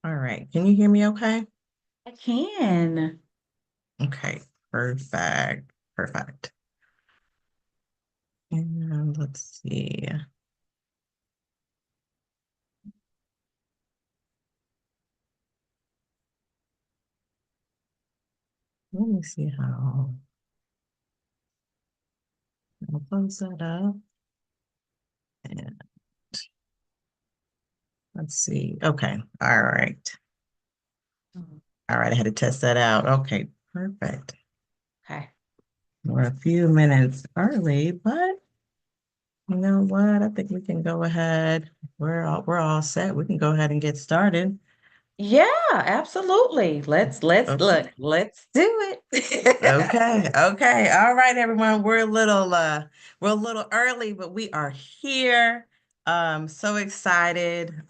All right. Can you hear me okay? I can. Okay. Perfect. Perfect. And let's see. Let me see how I'll close that up. And let's see. Okay. All right. Mhm. All right. I had to test that out. Okay. Perfect. Okay. We're a few minutes early, but you know what? I think we can go ahead. We're all set. We can go ahead and get started. Yeah, absolutely. Let's Okay. look. Let's do it. Okay, okay. All right, everyone. We're a little early, but we are here. So excited.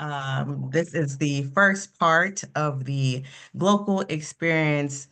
This is the first part of the Glocal Experience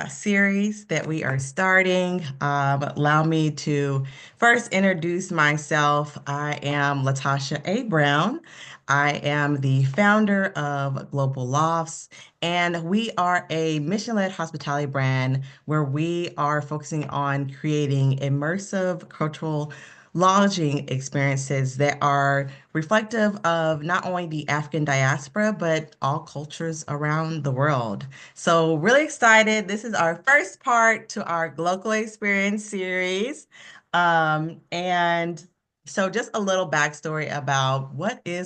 series that we are starting. Allow me to first introduce myself. I am Latasha A. Brown. I am the founder of Global Lofts, and we are a mission-led hospitality brand where we are focusing on creating immersive cultural lodging experiences that are reflective of not only the African diaspora, but all cultures around the world. So, really excited. This is our first part to our Glocal Experience series. And so just a little backstory about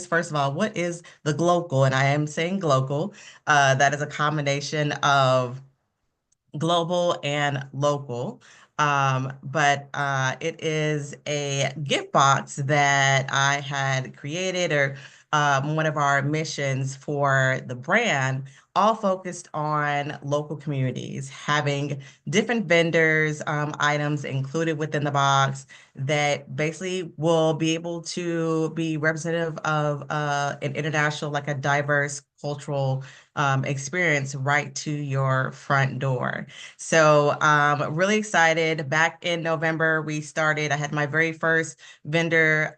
first of all, what is the Glocal? And I am saying Glocal. That is a combination of global and local. But it is a gift box that I had created, or one of our missions for the brand, all focused on local communities, having different vendors, items included within the box that basically will be able to be representative of an international, like a diverse cultural experience right to your front door. So really excited. Back in November, I had my very first vendor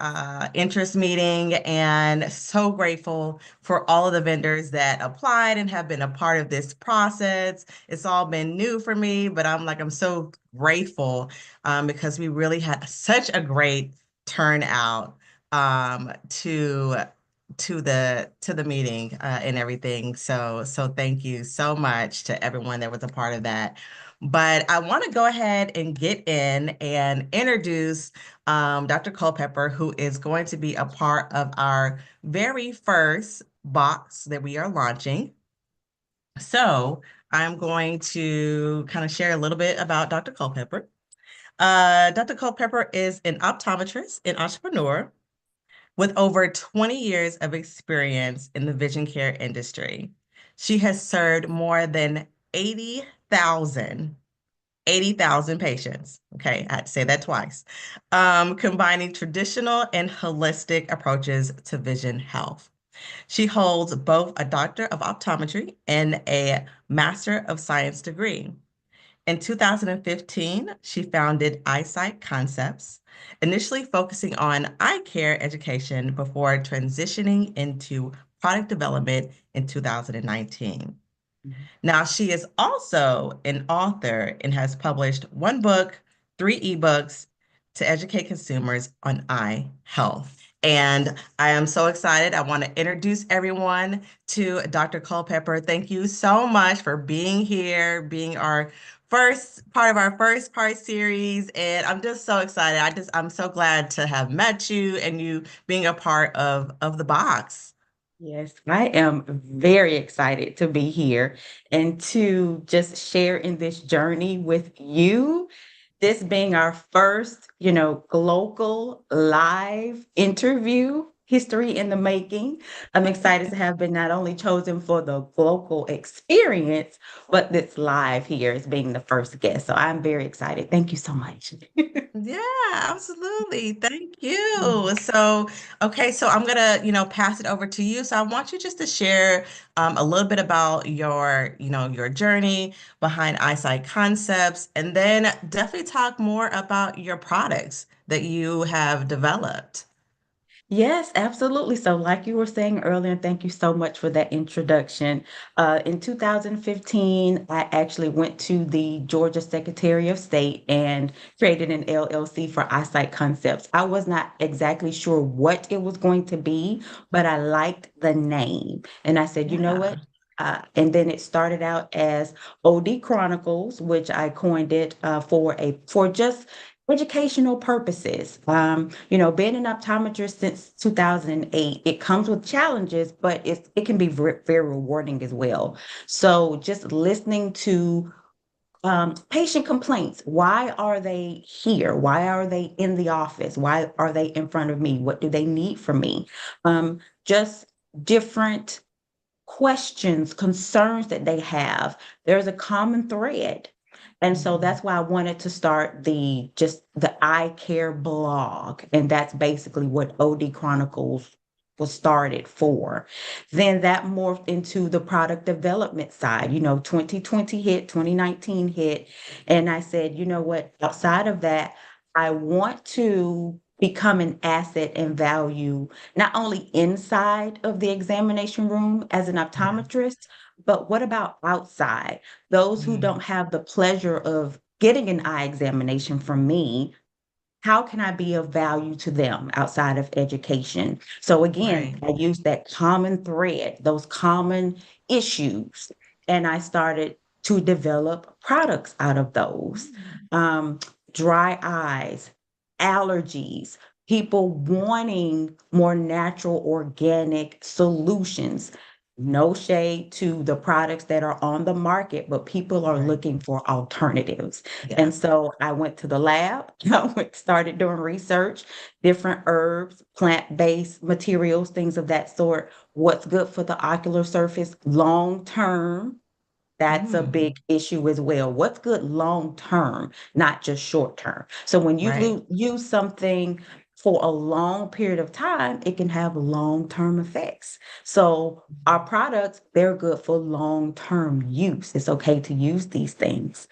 interest meeting, and so grateful for all of the vendors that applied and have been a part of this process. It's all been new for me, but I'm so grateful because we really had such a great turnout to the meeting and everything. So thank you so much to everyone that was a part of that. But I want to go ahead and get in and introduce Dr. Culpepper, who is going to be a part of our very first box that we are launching. So I'm going to kind of share a little bit about Dr. Culpepper. Dr. Culpepper is an optometrist and entrepreneur with over 20 years of experience in the vision care industry. She has served more than 80,000 80,000 patients. Okay, I had to say that twice. Combining traditional and holistic approaches to vision health. She holds both a Doctor of Optometry and a Master of Science degree. In 2015, she founded Eyesight Concepts, initially focusing on eye care education before transitioning into product development in 2019. Now, she is also an author and has published one book, three ebooks to educate consumers on eye health. And I am so excited. I want to introduce everyone to Dr. Culpepper. Thank you so much for being here, being our first part of our first part series. And I'm just so excited. I'm so glad to have met you and you being a part of the box. Yes, I am very excited to be here and to just share in this journey with you. This being our first, global live interview, history in the making. I'm excited to have been not only chosen for the global experience, but this live here as being the first guest. So I'm very excited. Thank you so much. Yeah, absolutely. Thank you. So I'm gonna, pass it over to you. So I want you just to share a little bit about your journey behind Eyesight Concepts, and then definitely talk more about your products that you have developed. Yes, absolutely. So, like you were saying earlier, and thank you so much for that introduction. In 2015, I actually went to the Georgia Secretary of State and created an LLC for Eyesight Concepts. I was not exactly sure what it was going to be, but I liked the name. And I said, you know what? Yeah. And then it started out as OD Chronicles, which I coined it for just educational purposes. Being an optometrist since 2008, it comes with challenges, but it can be very rewarding as well. So just listening to patient complaints. Why are they here? Why are they in the office? Why are they in front of me? What do they need from me? Just different questions, concerns that they have. There's a common thread. And so Mhm. that's why I wanted to start the eye care blog. And that's basically what OD Chronicles was started for. Then that morphed into the product development side. 2020 hit, 2019 hit. And I said, you know what, outside of that, I want to become an asset and value not only inside of the examination room as an Yeah. optometrist, but what about outside? Those who Mm. don't have the pleasure of getting an eye examination from me, how can I be of value to them outside of education? So again, Right. I used that common thread, those common issues, and I started to develop products out of those. Mm. Um, Dry eyes, allergies, people wanting more natural, organic solutions. No shade to the products that are on the market, but people are Right. looking for alternatives. Yeah. And so I went to the lab, started doing research, different herbs, plant-based materials, things of that sort. What's good for the ocular surface long term? That's a big Mm. issue as well. What's good long term, not just short term. So when you Right. use something for a long period of time, it can have long term effects. So our products, they're good for long term use. It's okay to use these things.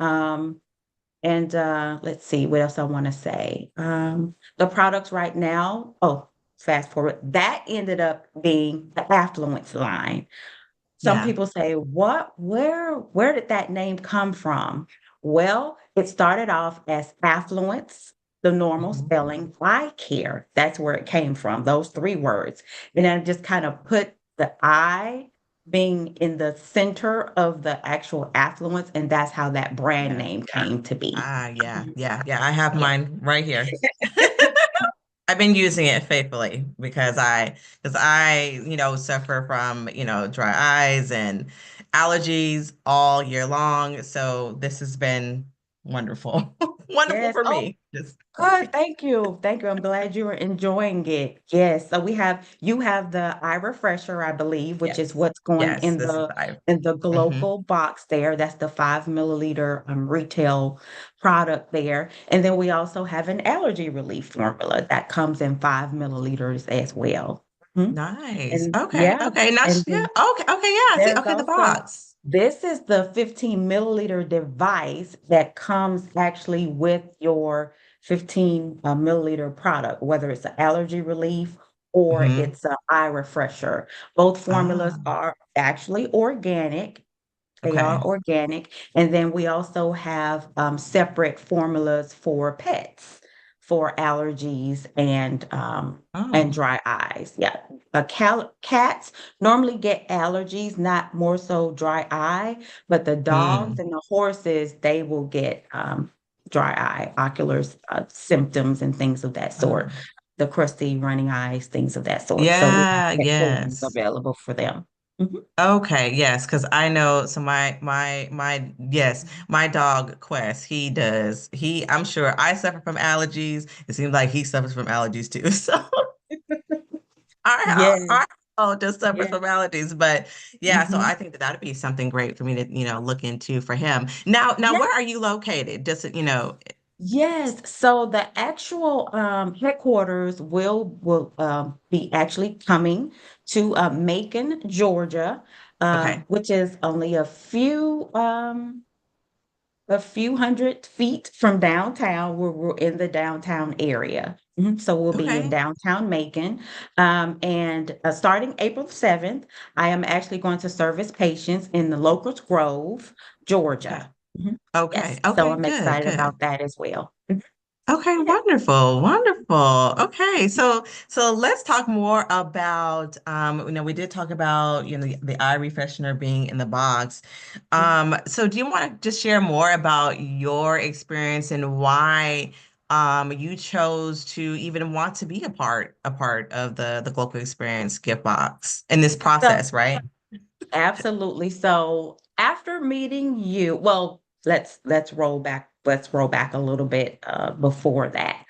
Um, and let's see what else I want to say. The products right now, oh, fast forward, that ended up being the affluence line. Some Yeah. people say, what, where did that name come from? Well, it started off as affluence, the normal Mhm. spelling, eye care. That's where it came from, those three words. And then I just kind of put the I being in the center of the actual affluence, and that's how that brand Yeah. name came to be. Ah, yeah. Yeah. Yeah. I have Yeah. mine right here. I've been using it faithfully because I suffer from, dry eyes and allergies all year long. So this has been wonderful. Wonderful Yes. for Oh, me. Just good. Thank you. Thank you. I'm glad you are enjoying it. Yes. So you have the eye refresher, I believe, which is yes. what's going Yes, this is the I. in the Hmm. Glocal box there. That's the 5 milliliter retail product there. And then we also have an allergy relief formula that comes in 5 milliliters as well. Mhm. Nice. And Okay. yeah, Okay. Not and yeah. then Okay. Okay. Yeah. I see. there's Okay. The also, box. this is the 15 milliliter device that comes actually with your 15 milliliter product, whether it's an allergy relief or Hmm. it's an eye refresher. Both formulas Ah. are actually organic. They Okay. are organic. And then we also have separate formulas for pets for allergies and Oh. dry eyes. Yeah. Cats normally get allergies, not more so dry eye, but the dogs Mm. and the horses, they will get dry eye, ocular symptoms and things of that sort. Oh. The crusty running eyes, things of that sort. So we have Yeah. pet forms Yes. available for them. Mhm. Okay, yes, because I know so my yes, my dog Quest, he does. I'm sure I suffer from allergies. It seems like he suffers from allergies too. So Yeah, our dog does suffer yeah. from allergies. But yeah, so Mhm. I think that that'd be something great for me to, look into for him. Now Yeah, where are you located? Just. yes. So the actual headquarters will be actually coming to Macon, Georgia, Okay. which is only a few a few hundred feet from downtown. We're in the downtown area. So we'll be in Okay. downtown Macon. And starting April 7th, I am actually going to service patients in the Locust Grove, Okay. Georgia. Mhm. Okay. Yes, so Okay. I'm Good. excited Good. about that as well. Okay, wonderful, wonderful. Okay, so let's talk more about we did talk about, the eye refreshener being in the box. So do you want to just share more about your experience and why you chose to even want to be a part of the Glocal Experience gift box in this So process, right? absolutely. So after meeting you, well, let's roll back a little bit before that.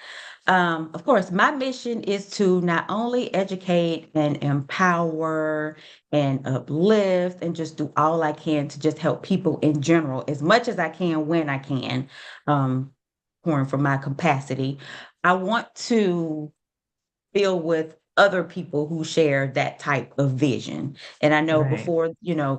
Of course, my mission is to not only educate and empower and uplift and just do all I can to just help people in general, as much as I can when I can, um, pouring from my capacity. I want to filled with other people who share that type of vision. And I know Right. before,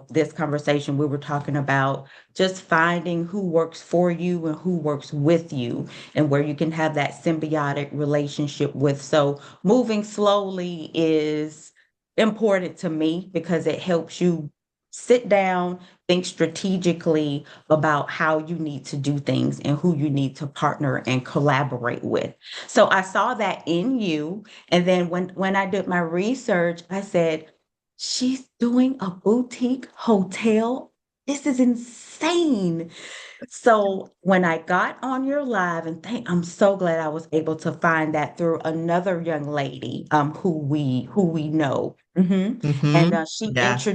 this conversation, we were talking about just finding who works for you and who works with you and where you can have that symbiotic relationship with. So moving slowly is important to me because it helps you sit down, think strategically about how you need to do things and who you need to partner and collaborate with. So I saw that in you, and then when I did my research, I said, she's doing a boutique hotel. This is insane. So when I got on your live, and I'm so glad I was able to find that through another young lady who we know. And Mm-hmm. Yes.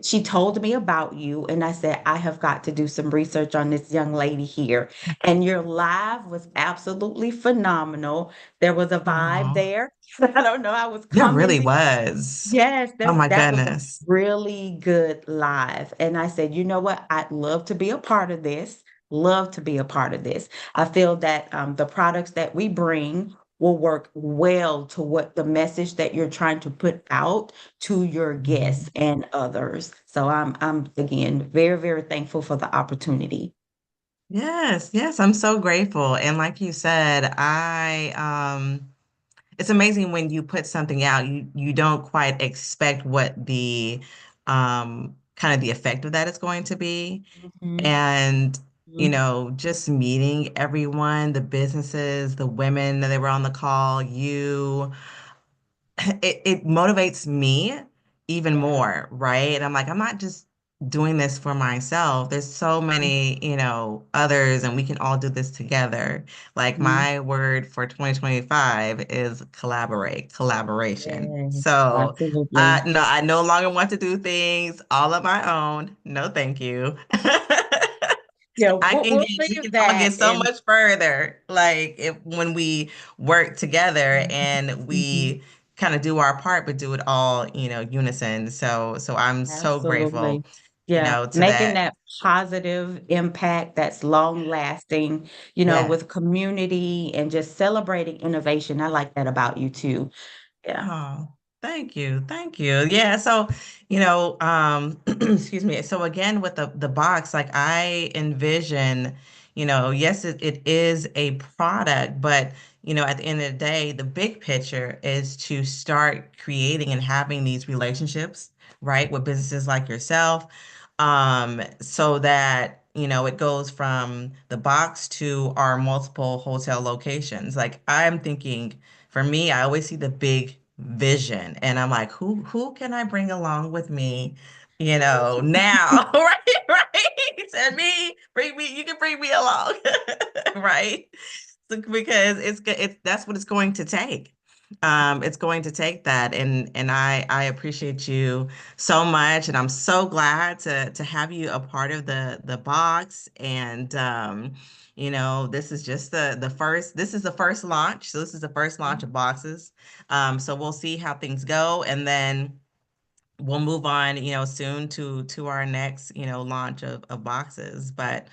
she told me about you, and I said, I have got to do some research on this young lady here. And your live was absolutely phenomenal. There was a vibe Oh, there. I don't know. I was there really commenting. was. Yes, Oh my that was a goodness. really good live. And I said, you know what? I'd love to be a part of this. Love to be a part of this. I feel that the products that we bring will work well to what the message that you're trying to put out to your guests Mhm. and others. So I'm again very, very thankful for the opportunity. Yes, yes, I'm so grateful. And like you said, it's amazing when you put something out, you don't quite expect what the kind of the effect of that is going to be. Mhm. And, Mhm. just meeting everyone, the businesses, the women that were on the call, it motivates me even Yeah. more, right? And I'm like, I'm not just doing this for myself. There's so many, others, and we can all do this together. Like Mhm. my word for 2025 is collaborate, collaboration. Yes, So, absolutely. no, I no longer want to do things all on my own. No, thank you. Yeah, I we'll, can we'll get, we leave can all that get so and much further, like if when we work together and Mhm. we kind of do our part, but do it all, unison. So I'm so Absolutely. grateful, Yeah, to making that. that positive impact that's long lasting, Yeah. with community and just celebrating innovation. I like that about you too. Yeah. Oh, thank you. Thank you. Yeah. So, excuse me. So again, with the box, like I envision, yes, it is a product, but at the end of the day, the big picture is to start creating and having these relationships, right, with businesses like yourself, so that, it goes from the box to our multiple hotel locations. Like I'm thinking for me, I always see the big vision and I'm like, who can I bring along with me, now, right? Right. And you can bring me along, right? So, because it's that's what it's going to take. It's going to take that, and I appreciate you so much, and I'm so glad to have you a part of the box. And this is just the first. This is the first launch. So this is the first launch of boxes. So we'll see how things go, and then we'll move on, soon to our next, launch of boxes. But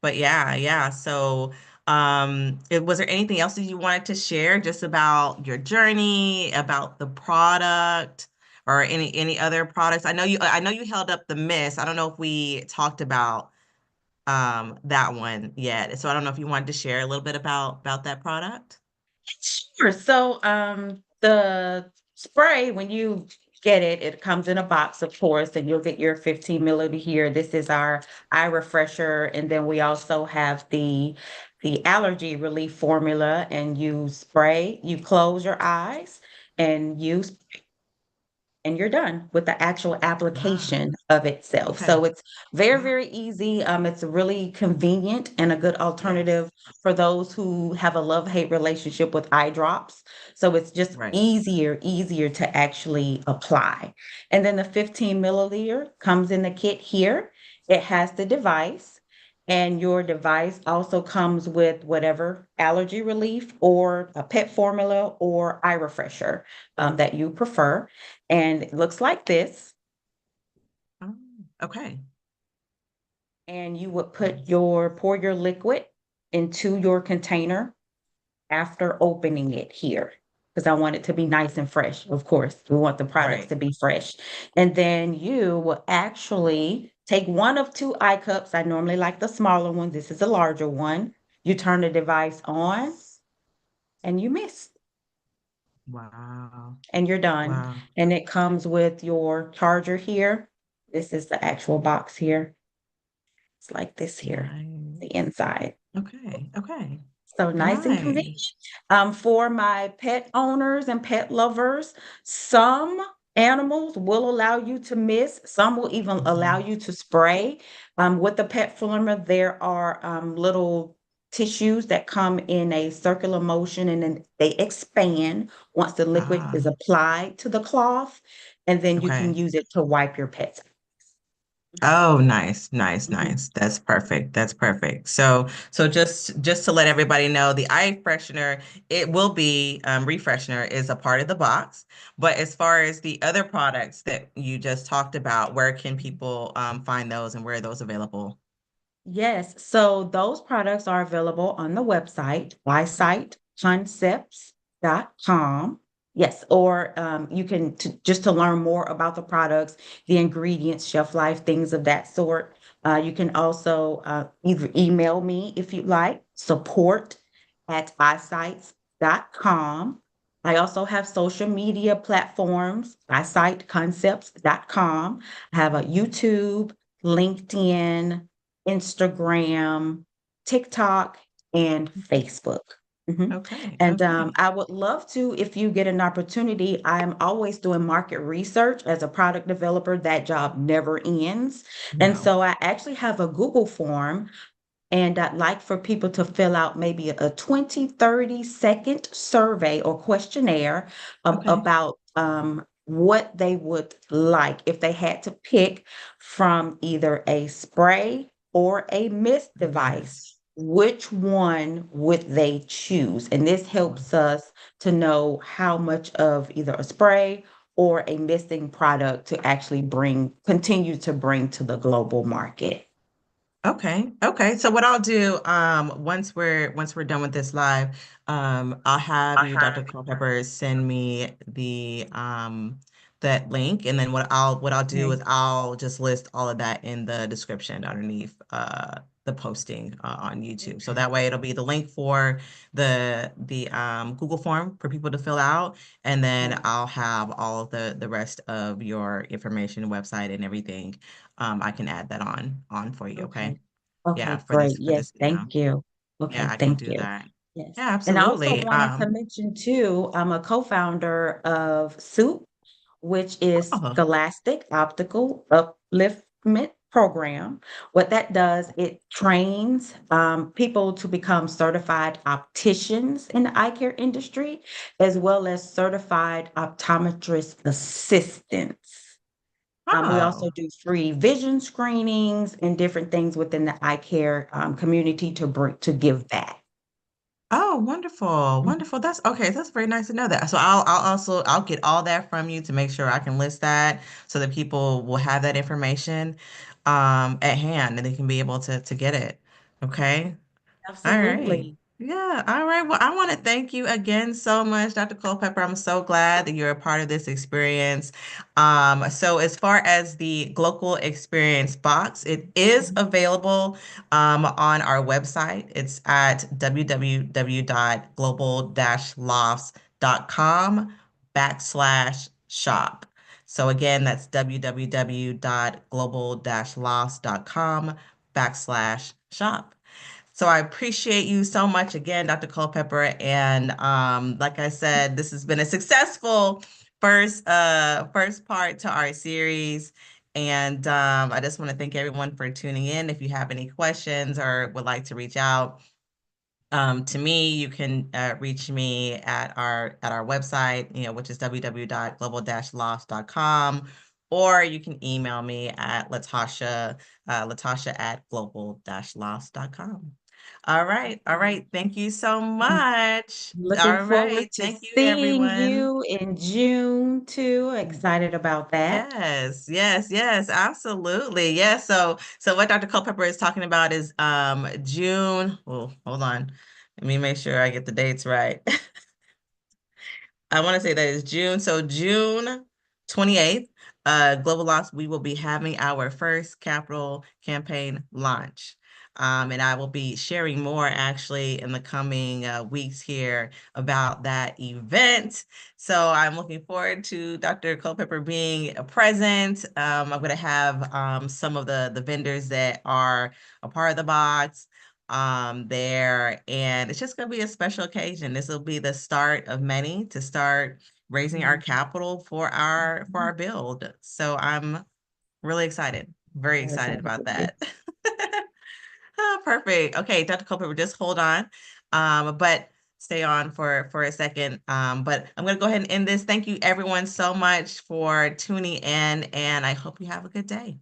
yeah, yeah. So, was there anything else that you wanted to share just about your journey, about the product, or any other products? I know you held up the mist. I don't know if we talked about. that one yet. So I don't know if you wanted to share a little bit about that product. Sure. So, the spray, when you get it, it comes in a box, of course, and you'll get your 15 milliliter here. This is our eye refresher, and then we also have the allergy relief formula. And you spray, you close your eyes, and you and you're done with the actual Ah, application of itself. okay. So it's very, Wow. very easy. It's really convenient and a good Yes. alternative for those who have a love-hate relationship with eye drops. So it's just Right. easier to actually apply. And then the 15 milliliter comes in the kit here. It has the device. And your device also comes with whatever allergy relief or a pet formula or eye refresher that you prefer. And it looks like this. Oh, okay. And you would Nice. pour your liquid into your container after opening it here. Because I want it to be nice and fresh. Of course, we want the products Right. to be fresh. And then you will actually take one of two eye cups. I normally like the smaller one. This is a larger one. You turn the device on and you mist Wow. and you're done. Wow. And it comes with your charger here. This is the actual box here. It's like this here, the Nice. inside. Okay. Okay. So nice and convenient. Nice. For my pet owners and pet lovers, some animals will allow you to mist. Some will even allow Mhm. you to spray. With the pet formula, there are little tissues that come in a circular motion and then they expand once the liquid Ah. is applied to the cloth, and then you can Okay. use it to wipe your pets. Oh, nice, nice, Mhm. nice. That's perfect. That's perfect. So just to let everybody know, the eye freshener, it will be refreshener is a part of the box. But as far as the other products that you just talked about, where can people find those and where are those available? Yes, so those products are available on the website, eyesightconcepts.com. Yes, or you can just to learn more about the products, the ingredients, shelf life, things of that sort. You can also either email me if you'd like, support@eyesights.com. I also have social media platforms, eyesightconcepts.com. I have a YouTube, LinkedIn, Instagram, TikTok, and Facebook. Mhm. Okay, And okay. I would love to, if you get an opportunity, I am always doing market research as a product developer. That job never ends. And No. so I actually have a Google form and I'd like for people to fill out maybe a 20, 30-second survey or questionnaire Okay. about what they would like if they had to pick from either a spray or a mist device. Yes. Which one would they choose? And this helps us to know how much of either a spray or a misting product to actually continue to bring to the global market. Okay. Okay. So what I'll do, once we're done with this live, I'll have you, Dr. Culpepper, send me the that link, and then what I'll do Okay. is I'll just list all of that in the description underneath the posting on YouTube. So Okay. that way it'll be the link for the Google form for people to fill out, and then Okay. I'll have all of the rest of your information, website, and everything. I can add that on for you. Okay. Okay. Yeah, Okay, for great. this Yes, email. thank you. Yeah, Okay, I can thank do you. that. Yes. Yeah, And I also absolutely. wanted to mention too, I'm a co-founder of SOUP, which is Oh, Scholastic Optical Upliftment Program. What that does, it trains people to become certified opticians in the eye care industry, as well as certified optometrist assistants. We also oh, do free vision screenings and different things within the eye care community to give back. oh, wonderful, Mhm. wonderful. That's okay. That's very nice to know that. So I'll get all that from you to make sure I can list that so that people will have that information at hand and they can be able to get it. Okay. All Absolutely. right. Yeah. All right. Well, I want to thank you again so much, Dr. Culpepper. I'm so glad that you're a part of this experience. So as far as the Glocal Experience Box, it is available on our website. It's at www.global-lofts.com/shop. So again, that's www.global-lofts.com/shop. So I appreciate you so much again, Dr. Culpepper. And like I said, this has been a successful first part to our series. And I just want to thank everyone for tuning in. If you have any questions or would like to reach out, to me, you can reach me at our website, which is www.global-lofts.com, or you can email me at Latasha at global-lofts.com. All right. Thank you so much. Looking All forward right. to Thank you, seeing everyone. you in June too. Excited about that. Yes, absolutely. Yes. So what Dr. Culpepper is talking about is June. Oh, hold on. Let me make sure I get the dates right. I want to say that is June. So June 28th, Global Lofts, we will be having our first capital campaign launch. And I will be sharing more actually in the coming weeks here about that event. So I'm looking forward to Dr. Culpepper being present. I'm going to have some of the vendors that are a part of the box there, and it's just going to be a special occasion. This will be the start of many to start raising our capital for our build. So I'm really excited, very Yes, excited about absolutely. that. Oh, perfect. Okay, Dr. Culpepper, just hold on, but stay on for a second. But I'm going to go ahead and end this. Thank you everyone so much for tuning in, and I hope you have a good day.